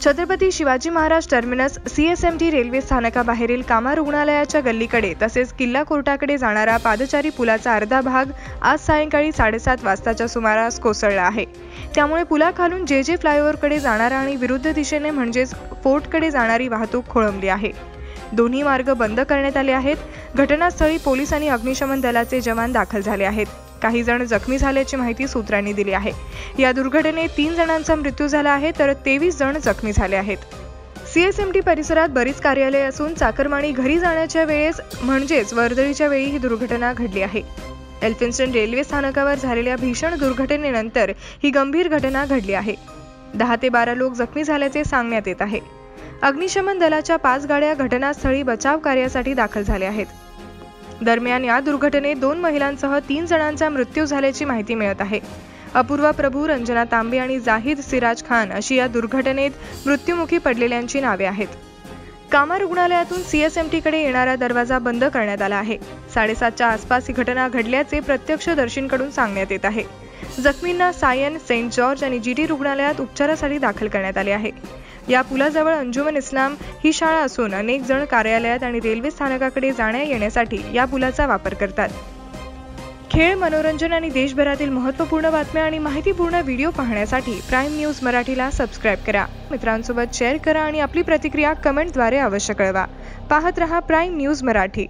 Chhatrapati Shivaji Maharaj terminus CSMT railway स्थानकाबाहेरील कामा रुग्णालयाच्या गल्लीकडे तसेच किल्ला कोर्टाकडे जाणारा पादचारी पुलाचा अर्धा भाग आज सायंकाळी 7:30 वाजताच्या सुमारास कोसळला आहे। त्यामुळे पुलाखालून JJ फ्लायओव्हरकडे जाणारा आणि विरुद्ध दिशेने म्हणजेच फोर्टकडे जाणारी वाहतूक खोळंबली आहे। दोन्ही मार्ग बंद करण्यात आले आहेत। घटनास्थळी पोलीस आणि अग्निशमन दलाचे जवान दाखल झाले आहेत। काही जण जखमी झाल्याची माहिती सूत्रांनी दिली आहे। या दुर्घटनेत 3 जणांचा मृत्यू झाला आहे तर 23 जण जखमी झाले आहेत। CSMT परिसरात बरीच कार्यालये असून चाकरमानी घरी जाण्याच्या वेळेस म्हणजेच वर्दळीच्या वेळी ही दुर्घटना घडली आहे। एल्फिन्स्टन रेल्वे स्थानकावर झालेल्या भीषण दुर्घटनेनंतर ही गंभीर घटना घडली आहे। 10 ते 12 लोक जखमी झाल्याचे सांगण्यात येत आहे। अग्निशमन दलाच्या 5 गाड्या घटनास्थळी बचाव कार्यासाठी दाखल झाल्या आहेत। दरम्यान या दुर्घटनेत 2 महिलांसह 3 जणांचा मृत्यू झाल्याची माहिती मिळत आहे। अपूर्वा प्रभू, रंजना तांबे आणि जाहिद सिराज खान अशी या दुर्घटनेत मृत्युमुखी पडलेल्यांची नावे आहेत। कामा रुग्णालयातून CSMT कडे येणारा दरवाजा बंद करण्यात आला आहे। 7:30च्या आसपास ही घटना घडल्याचे प्रत्यक्षदर्शींकडून सांगण्यात येत आहे। जखमींना सायन, सेंट जॉर्ज आणि GT रुग्णालयात उपचारासाठी दाखल करण्यात आले आहे। या पुलाजवळ अंजुमन इस्लाम ही शाळा असून अनेक जण कार्यालयात आणि रेल्वे स्थानकाकडे जाण्या-येण्यासाठी या पुलाचा वापर करतात। खेळ, मनोरंजन आणि देशभरातील महत्त्वपूर्ण बातम्या आणि माहितीपूर्ण व्हिडिओ पाहण्यासाठी प्राईम न्यूज मराठीला सबस्क्राईब करा, मित्रांसोबत शेअर करा आणि आपली प्रतिक्रिया कमेंटद्वारे अवश्य कळवा। पाहत रहा प्राईम न्यूज मराठी।